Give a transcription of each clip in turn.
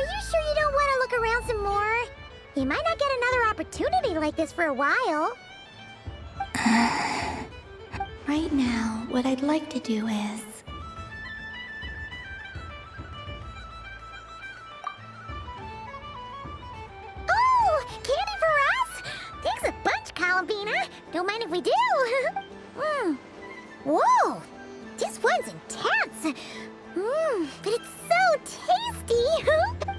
you sure you don't want to look around some more? You might not get another opportunity like this for a while. Right now, what I'd like to do is... Oh, candy for us? Thanks a bunch, Columbina. Don't mind if we do. Whoa, this one's intense. But it's so tasty.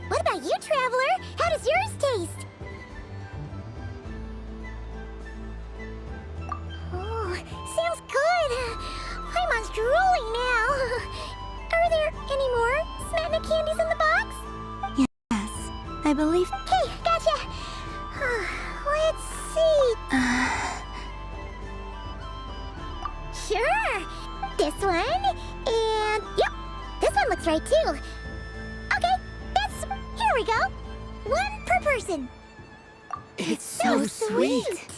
What about you, Traveler? How does yours taste? Oh, sounds good. I'm drooling now. Are there any more Smatna candies in the box? Yes, I believe... Hey, gotcha. Let's see. Sure. This one, and yep, this one looks right too. Okay, here we go. One per person. It's so sweet.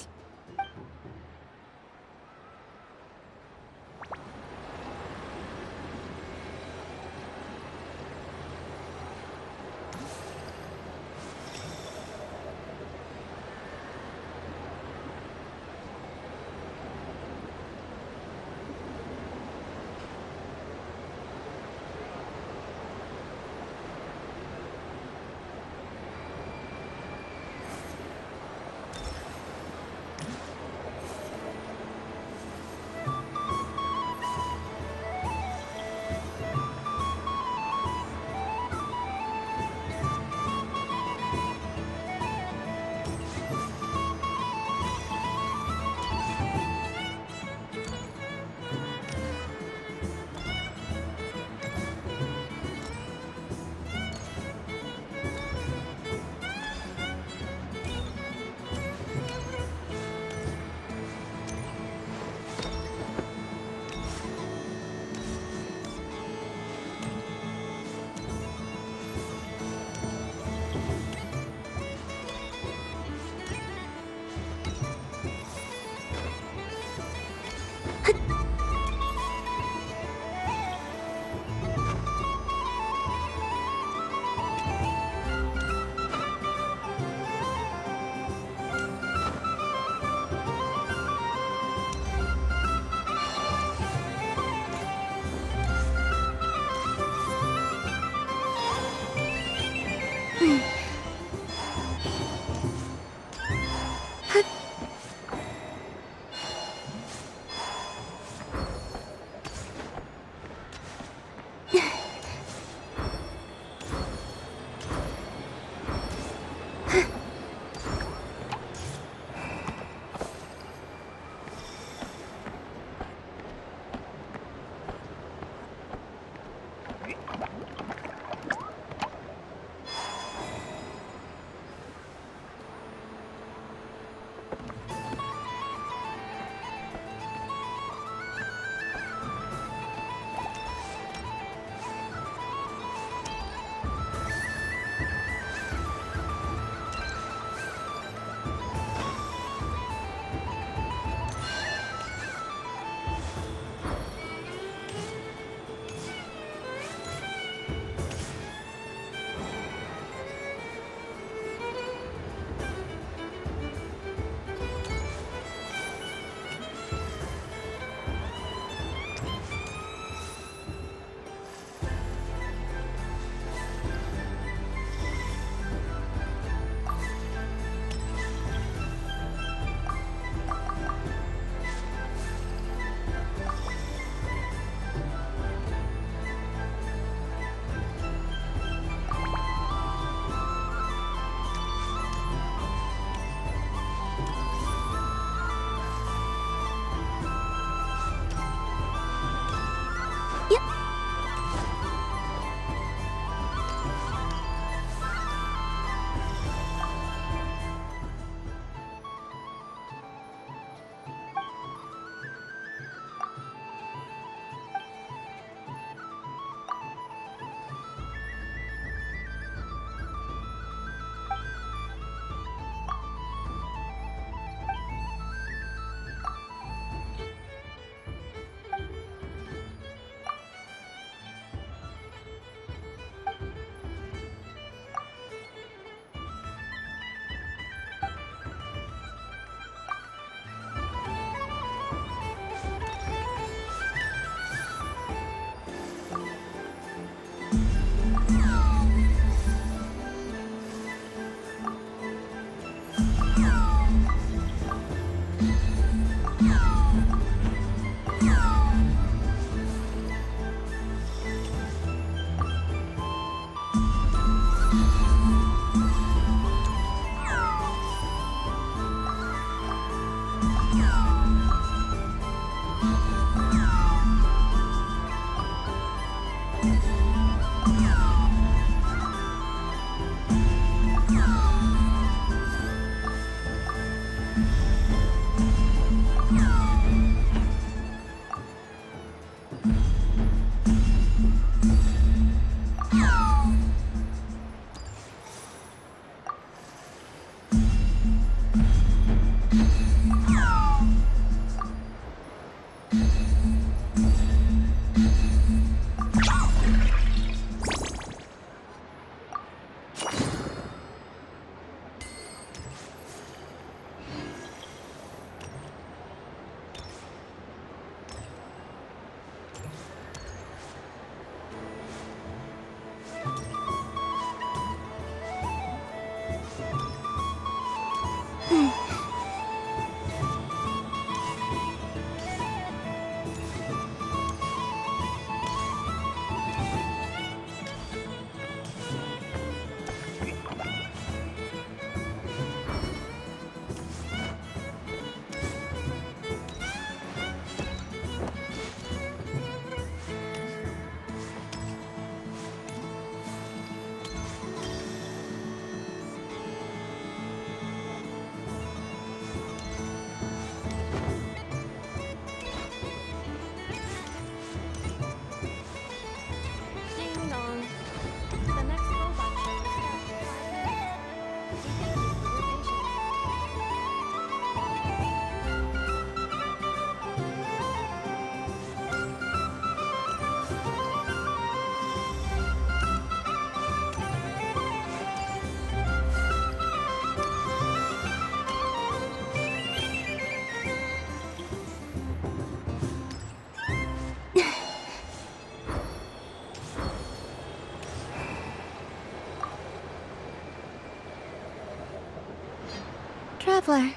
Traveler,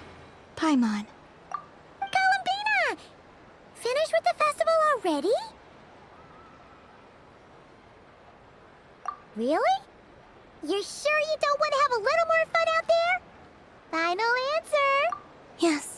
Paimon. Columbina! Finished with the festival already? Really? You're sure you don't want to have a little more fun out there? Final answer! Yes.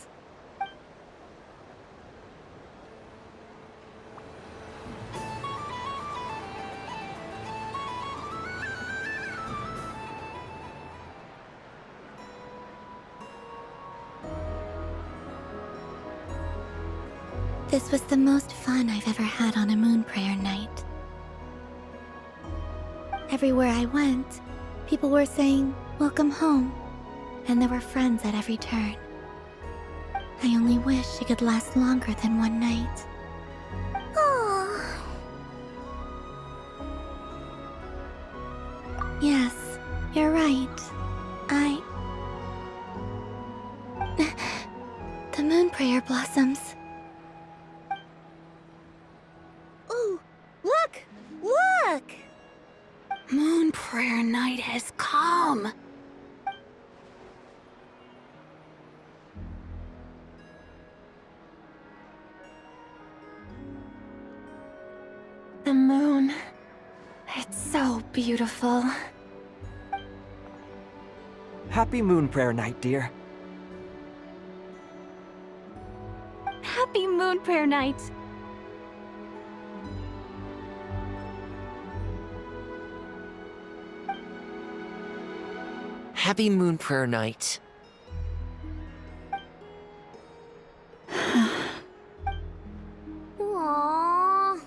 This was the most fun I've ever had on a moon prayer night. Everywhere I went, people were saying, "Welcome home," and there were friends at every turn. I only wish it could last longer than one night. Oh. Yes, you're right. The moon prayer blossoms. Ooh, look! Look! Moon prayer night has come. The moon. It's so beautiful. Happy moon prayer night, dear. Happy moon prayer night. Happy Moon Prayer Night. Aww.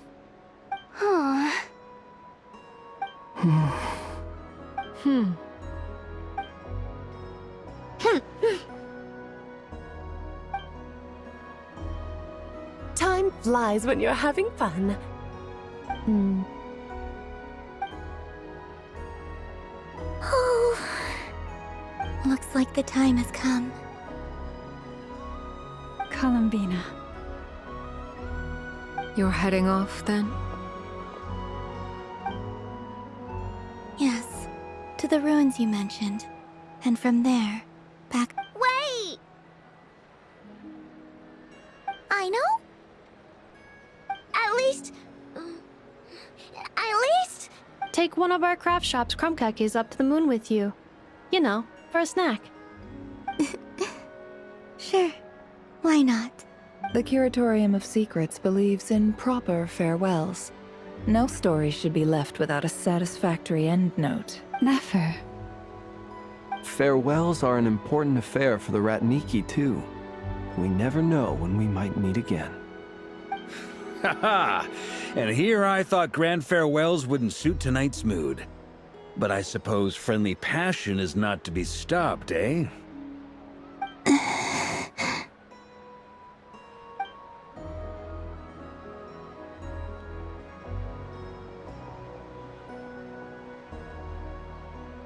Huh. Time flies when you're having fun. Oh, looks like the time has come. Columbina. You're heading off, then? Yes, to the ruins you mentioned. And from there, back... Wait! I know? At least... Take one of our craft shop's crumb cookies up to the moon with you. You know, for a snack. Sure, why not? The Curatorium of Secrets believes in proper farewells. No story should be left without a satisfactory endnote. Never. Farewells are an important affair for the Ratniki, too. We never know when we might meet again. Haha! And here I thought grand farewells wouldn't suit tonight's mood. But I suppose friendly passion is not to be stopped, eh?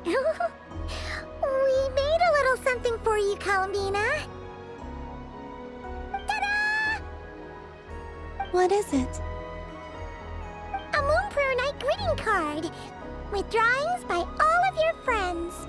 We made a little something for you, Columbina. Ta-da! What is it? A Moon Prayer Night greeting card with drawings by all of your friends.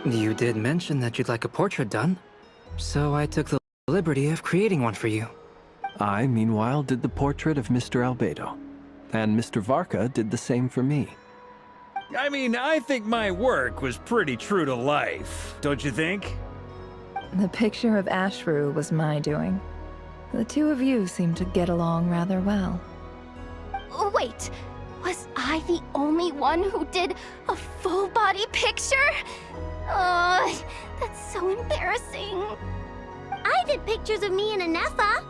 You did mention that you'd like a portrait done, so I took the liberty of creating one for you. I, meanwhile, did the portrait of Mr. Albedo. And Mr. Varka did the same for me. I mean, I think my work was pretty true to life, don't you think? The picture of Ashru was my doing. The two of you seem to get along rather well. Wait, was I the only one who did a full body picture? Oh, that's so embarrassing. I did pictures of me and Anefa.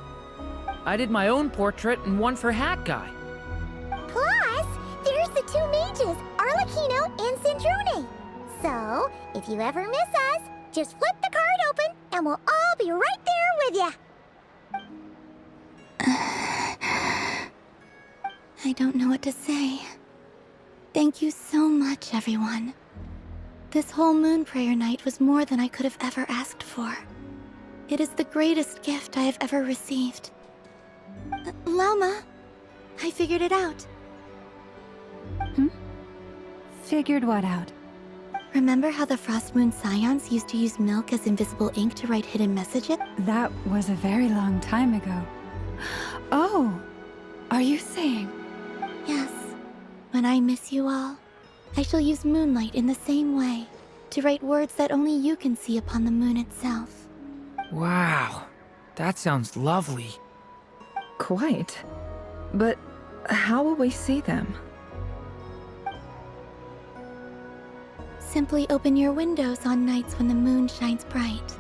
I did my own portrait and one for Hat Guy. Plus, there's the two mages, Arlecchino and Sindrune. So, if you ever miss us, just flip the card open and we'll all be right there with you. I don't know what to say. Thank you so much, everyone. This whole moon prayer night was more than I could have ever asked for. It is the greatest gift I have ever received. Lauma, I figured it out. Figured what out? Remember how the Frost Moon Scions used to use milk as invisible ink to write hidden messages? That was a very long time ago. Oh, are you saying? Yes. When I miss you all, I shall use moonlight in the same way to write words that only you can see upon the moon itself. Wow, that sounds lovely. Quite. But how will we see them? Simply open your windows on nights when the moon shines bright,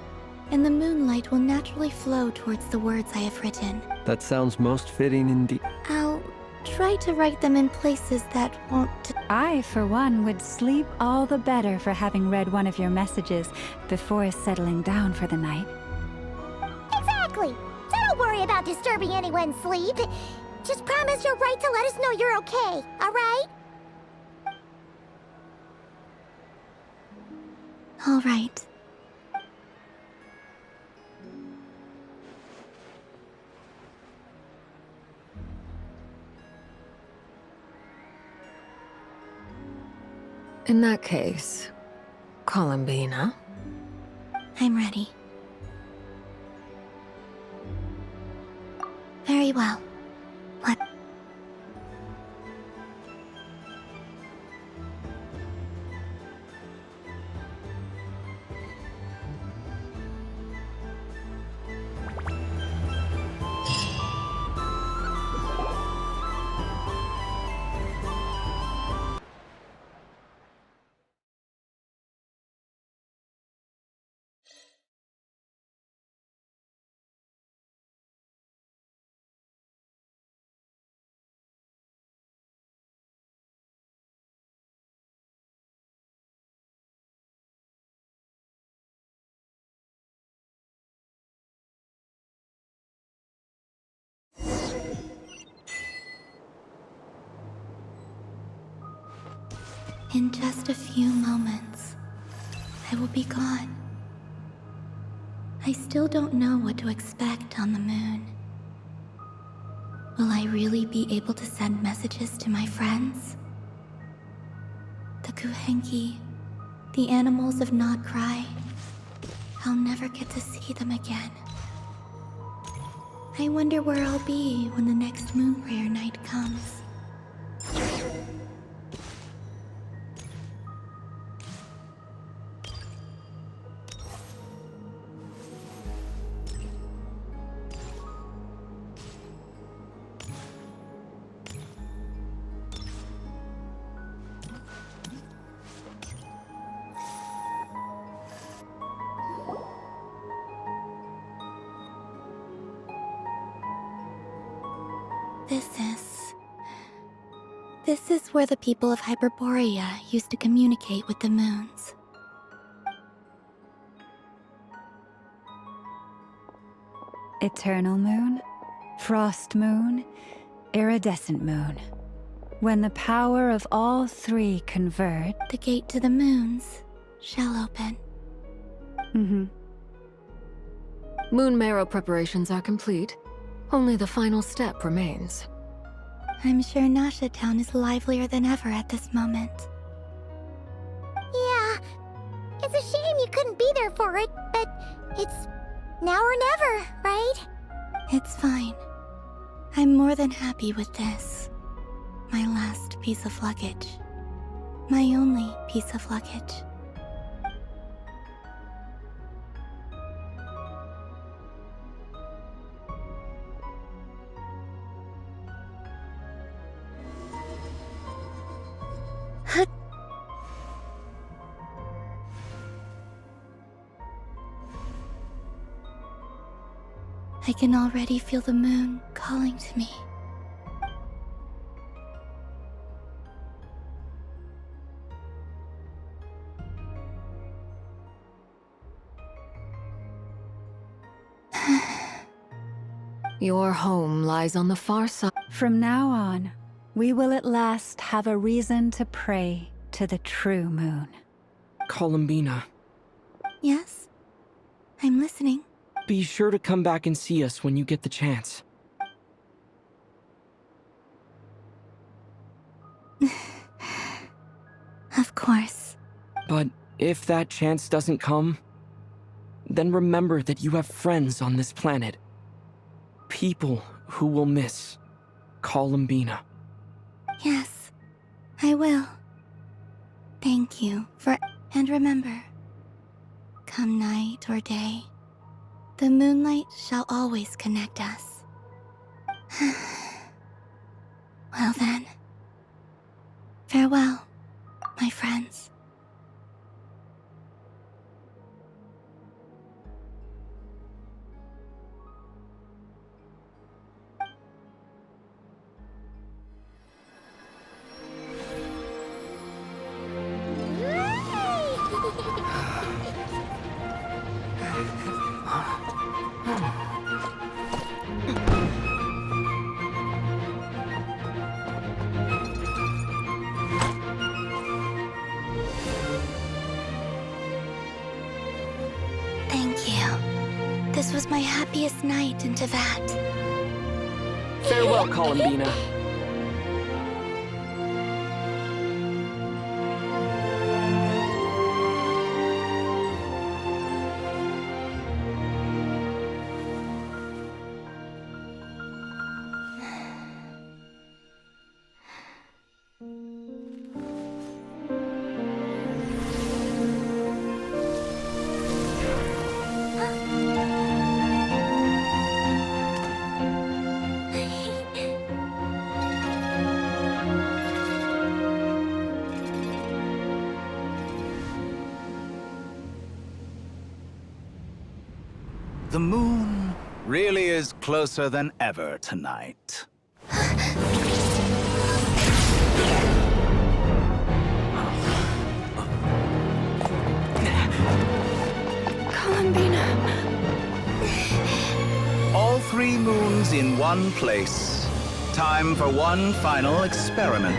and the moonlight will naturally flow towards the words I have written. That sounds most fitting indeed. I'll try to write them in places that won't... I, for one, would sleep all the better for having read one of your messages before settling down for the night. Exactly. So don't worry about disturbing anyone's sleep. Just promise you'll write to let us know you're okay, all right? All right. In that case, Columbina. I'm ready. Very well. Let... In just a few moments, I will be gone. I still don't know what to expect on the moon. Will I really be able to send messages to my friends? The Kuhenki, the animals of Not Cry. I'll never get to see them again. I wonder where I'll be when the next moon prayer night comes. This is where the people of Hyperborea used to communicate with the moons. Eternal moon, frost moon, iridescent moon. When the power of all three converge... The gate to the moons shall open. Moon marrow preparations are complete. Only the final step remains. I'm sure Nasha Town is livelier than ever at this moment. Yeah, it's a shame you couldn't be there for it, but it's now or never, right? It's fine. I'm more than happy with this. My last piece of luggage. My only piece of luggage. I can already feel the moon calling to me. Your home lies on the far side. From now on, we will at last have a reason to pray to the true moon. Columbina, Yes? I'm listening. be sure to come back and see us when you get the chance. Of course. But if that chance doesn't come, then remember that you have friends on this planet. People who will miss Columbina. Yes, I will. Thank you for... And remember, come night or day, the moonlight shall always connect us. Well then, farewell, my friends. Thank you. This was my happiest night in Teyvat. Farewell, Columbina. The moon really is closer than ever tonight. Columbina. All 3 moons in one place. Time for one final experiment.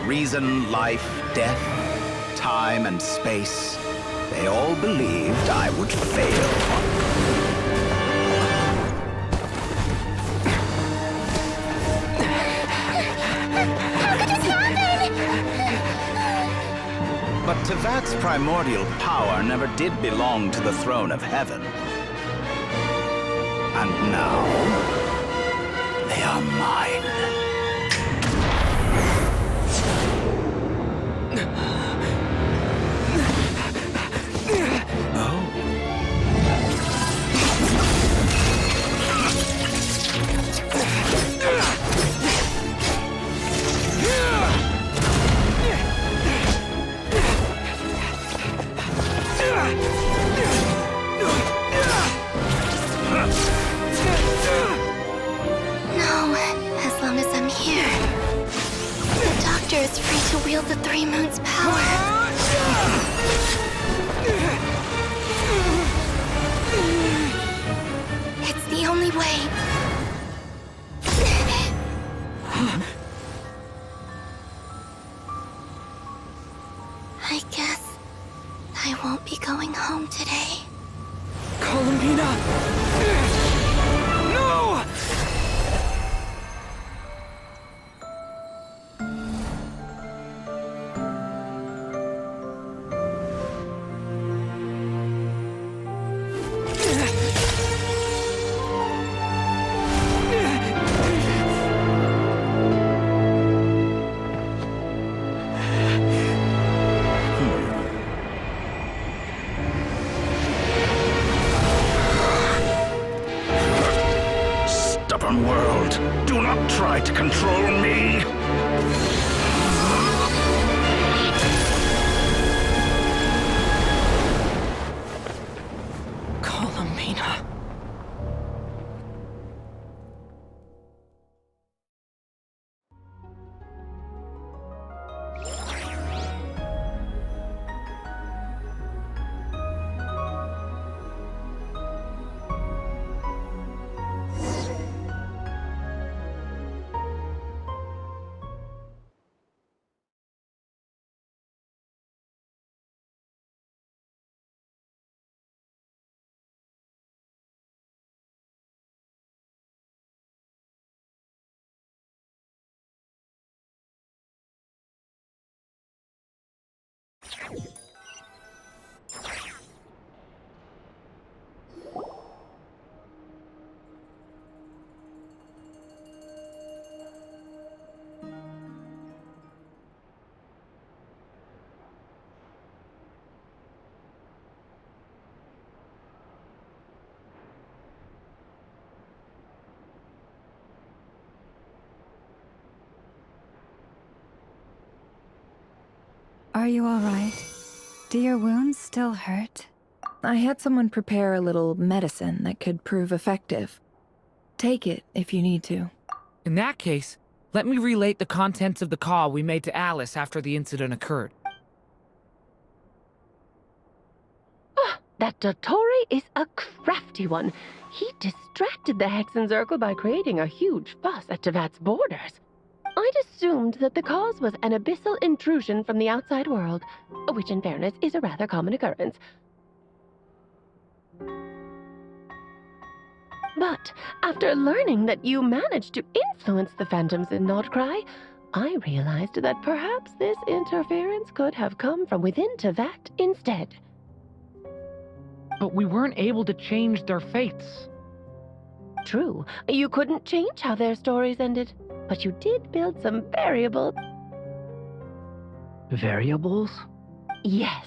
Reason, life, death, time, and space. They all believed I would fail. But Teyvat's primordial power never did belong to the throne of heaven. And now, they are mine. No, as long as I'm here. The Doctor is free to wield the 3 moons' power. It's the only way. I guess I won't be going home today. Columbina! No! Stubborn world, do not try to control me! Columbina. Are you all right? Do your wounds still hurt? I had someone prepare a little medicine that could prove effective. Take it if you need to. In that case, let me relate the contents of the call we made to Alice after the incident occurred. That Dottore is a crafty one. He distracted the Hexen Circle by creating a huge fuss at Tevat's borders. I'd assumed that the cause was an abyssal intrusion from the outside world, which in fairness is a rather common occurrence. But after learning that you managed to influence the phantoms in Nordcry, I realized that perhaps this interference could have come from within Tevat instead. But we weren't able to change their fates. True, you couldn't change how their stories ended, but you did build some variables. Variables? Yes,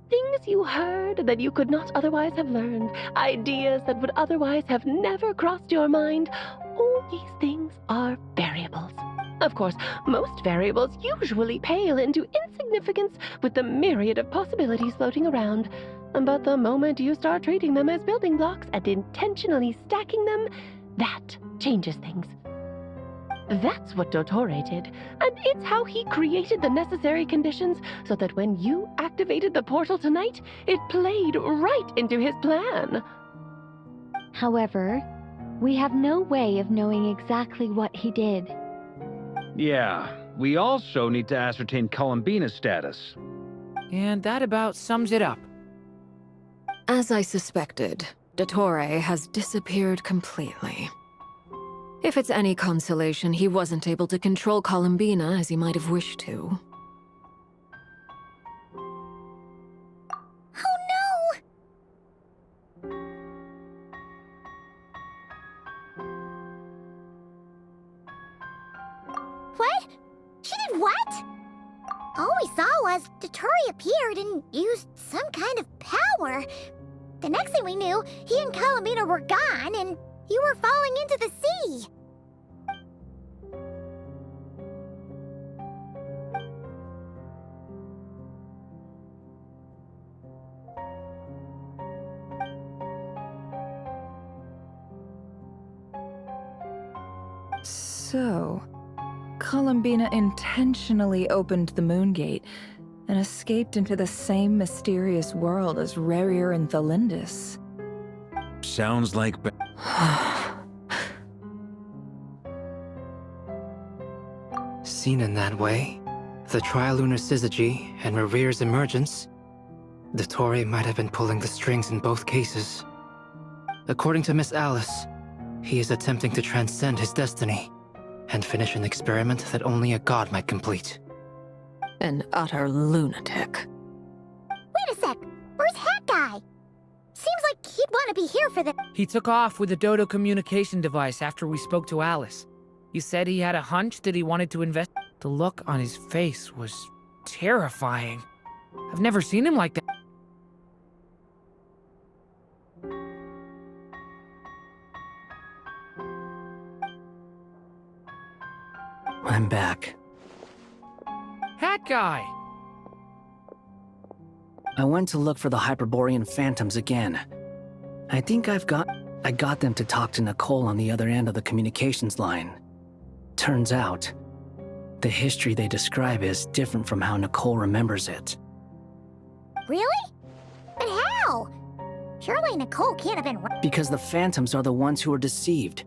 things you heard that you could not otherwise have learned, ideas that would otherwise have never crossed your mind. All these things are variables. Of course, most variables usually pale into insignificance with the myriad of possibilities floating around. But the moment you start treating them as building blocks and intentionally stacking them, that changes things. That's what Dottore did, and it's how he created the necessary conditions so that when you activated the portal tonight, it played right into his plan. However, we have no way of knowing exactly what he did. Yeah, we also need to ascertain Columbina's status. And that about sums it up. As I suspected, Dottore has disappeared completely. If it's any consolation, he wasn't able to control Columbina as he might have wished to. Oh no! What? She did what? All we saw was Dottore appeared and used some kind of power. The next thing we knew, he and Columbina were gone and you were falling into the sea. So, Columbina intentionally opened the Moon Gate and escaped into the same mysterious world as Rerir and Thalindis. Sounds like... Seen in that way, the trilunar syzygy and Rerir's emergence, Dottore might have been pulling the strings in both cases. According to Miss Alice, he is attempting to transcend his destiny and finish an experiment that only a god might complete. An utter lunatic. Wait a sec, where's Hat Guy? Seems like he'd want to be here for the— He took off with the Dodo communication device after we spoke to Alice. He said he had a hunch that he wanted to invest. The look on his face was terrifying. I've never seen him like that. I'm back. Hat Guy! I went to look for the Hyperborean phantoms again. I think I got them to talk to Nicole on the other end of the communications line. Turns out, the history they describe is different from how Nicole remembers it. Really? But how? Surely Nicole can't have been right. Because the phantoms are the ones who are deceived.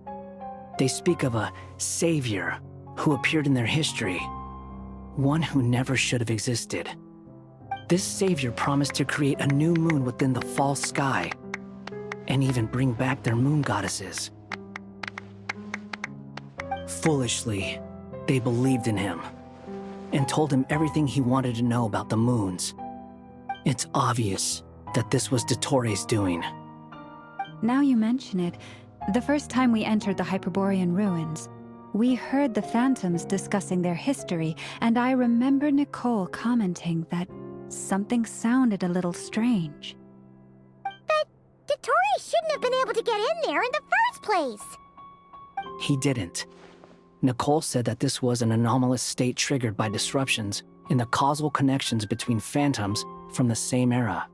They speak of a savior who appeared in their history. One who never should have existed. This savior promised to create a new moon within the false sky, and even bring back their moon goddesses. Foolishly, they believed in him, and told him everything he wanted to know about the moons. It's obvious that this was Dottore's doing. Now you mention it, the first time we entered the Hyperborean ruins, we heard the phantoms discussing their history, and I remember Nicole commenting that something sounded a little strange. But Dottore shouldn't have been able to get in there in the first place! He didn't. Nicole said that this was an anomalous state triggered by disruptions in the causal connections between phantoms from the same era.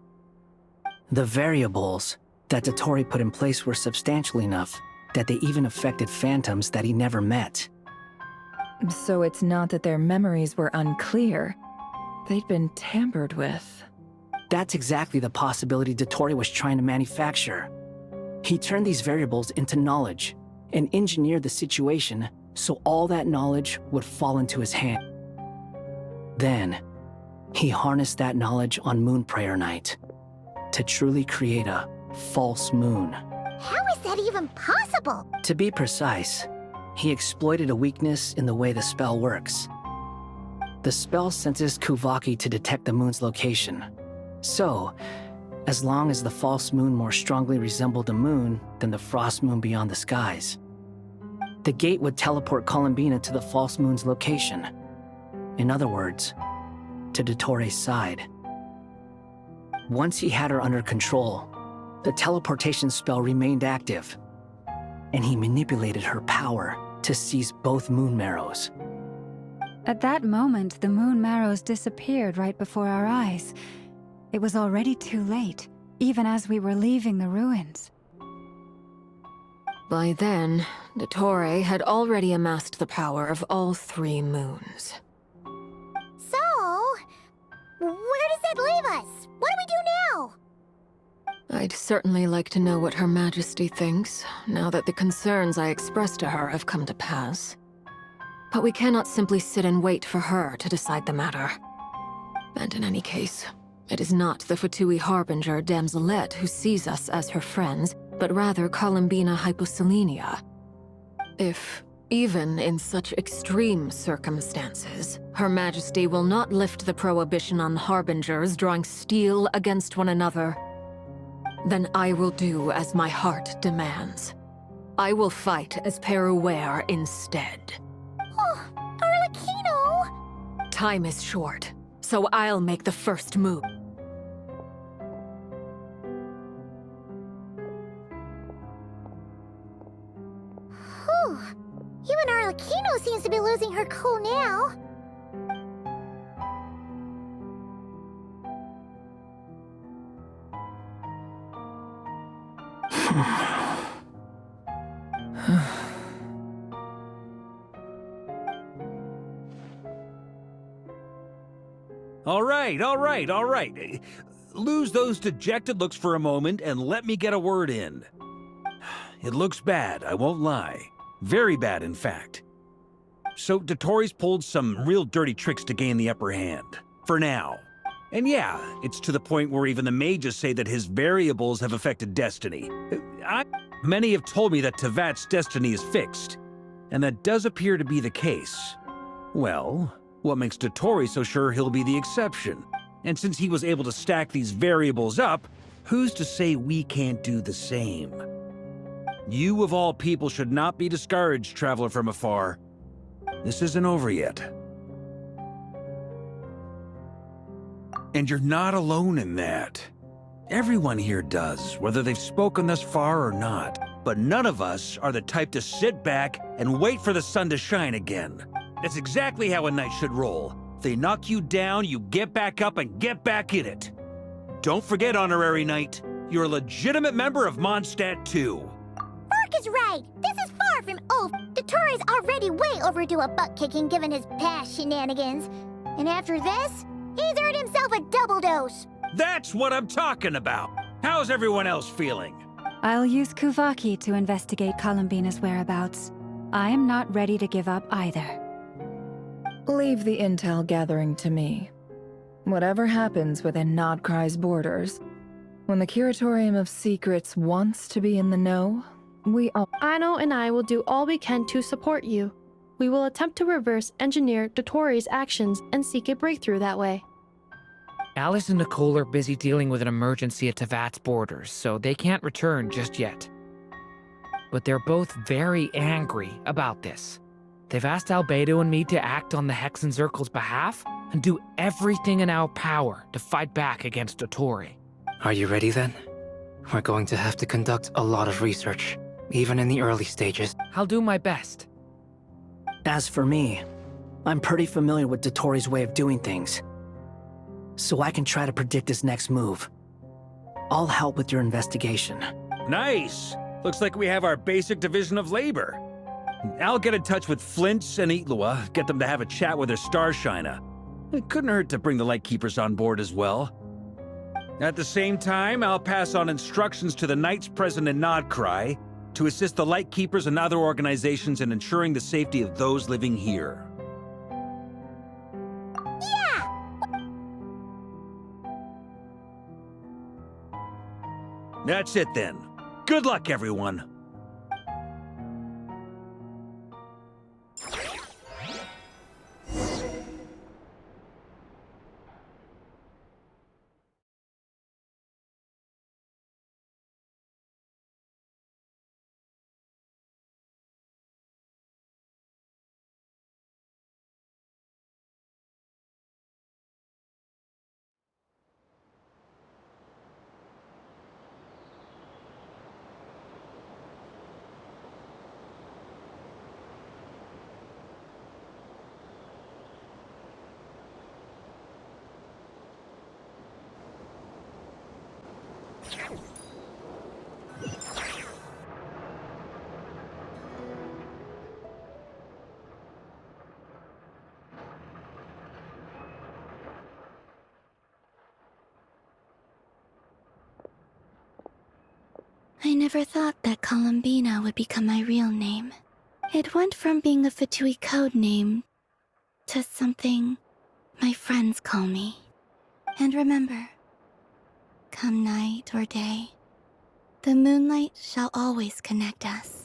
The variables that Dottore put in place were substantial enough that they even affected phantoms that he never met. So it's not that their memories were unclear. They'd been tampered with. That's exactly the possibility Dottore was trying to manufacture. He turned these variables into knowledge and engineered the situation so all that knowledge would fall into his hand. Then, he harnessed that knowledge on Moon Prayer Night to truly create a false moon. How is that even possible? To be precise, he exploited a weakness in the way the spell works. The spell senses Kuvaki to detect the moon's location. So, as long as the false moon more strongly resembled the moon than the frost moon beyond the skies, the gate would teleport Columbina to the false moon's location. In other words, to Dottore's side. Once he had her under control, the teleportation spell remained active, and he manipulated her power to seize both moon marrows. At that moment, the moon marrows disappeared right before our eyes. It was already too late, even as we were leaving the ruins. By then, Dottore had already amassed the power of all 3 moons. So, where does that leave us? What do we do now? I'd certainly like to know what Her Majesty thinks, now that the concerns I expressed to her have come to pass. But we cannot simply sit and wait for her to decide the matter. And in any case, it is not the Fatui Harbinger Damselette who sees us as her friends, but rather Columbina Hyposelenia. If, even in such extreme circumstances, Her Majesty will not lift the prohibition on Harbingers drawing steel against one another, then I will do as my heart demands. I will fight as Peruware instead. Oh, Arlecchino! Time is short, so I'll make the first move. Whew. Even Arlecchino seems to be losing her cool now. All right. Lose those dejected looks for a moment and let me get a word in. It looks bad, I won't lie. Very bad, in fact. So Dottore's pulled some real dirty tricks to gain the upper hand. For now. And yeah, it's to the point where even the mages say that his variables have affected destiny. Many have told me that Tevat's destiny is fixed, and that does appear to be the case. Well, what makes Dottore so sure he'll be the exception? And since he was able to stack these variables up, who's to say we can't do the same? You of all people should not be discouraged, traveler from afar. This isn't over yet. And you're not alone in that. Everyone here does, whether they've spoken thus far or not. But none of us are the type to sit back and wait for the sun to shine again. That's exactly how a knight should roll. If they knock you down, you get back up and get back in it. Don't forget, Honorary Knight, you're a legitimate member of Mondstadt too. Mark is right. This is far from over. Dottore's already way overdue a butt-kicking given his past shenanigans. And after this, he's earned himself a double dose. That's what I'm talking about. How's everyone else feeling? I'll use Kuvaki to investigate Columbina's whereabouts. I am not ready to give up either. Leave the intel gathering to me. Whatever happens within Nodcry's borders, when the Curatorium of Secrets wants to be in the know, we all— Anno and I will do all we can to support you. We will attempt to reverse engineer Dottore's actions and seek a breakthrough that way. Alice and Nicole are busy dealing with an emergency at Tevat's borders, so they can't return just yet. But they're both very angry about this. They've asked Albedo and me to act on the Hexen Circle's behalf and do everything in our power to fight back against Dottore. Are you ready then? We're going to have to conduct a lot of research, even in the early stages. I'll do my best. As for me, I'm pretty familiar with Dotori's way of doing things, so I can try to predict his next move. I'll help with your investigation. Nice! Looks like we have our basic division of labor. I'll get in touch with Flint's and Itlua, get them to have a chat with their Starshiner. It couldn't hurt to bring the Lightkeepers on board as well. At the same time, I'll pass on instructions to the Knights present in Nodcry to assist the Lightkeepers and other organizations in ensuring the safety of those living here. That's it then. Good luck, everyone. I never thought that Columbina would become my real name. It went from being a Fatui code name to something my friends call me. And remember, come night or day, the moonlight shall always connect us.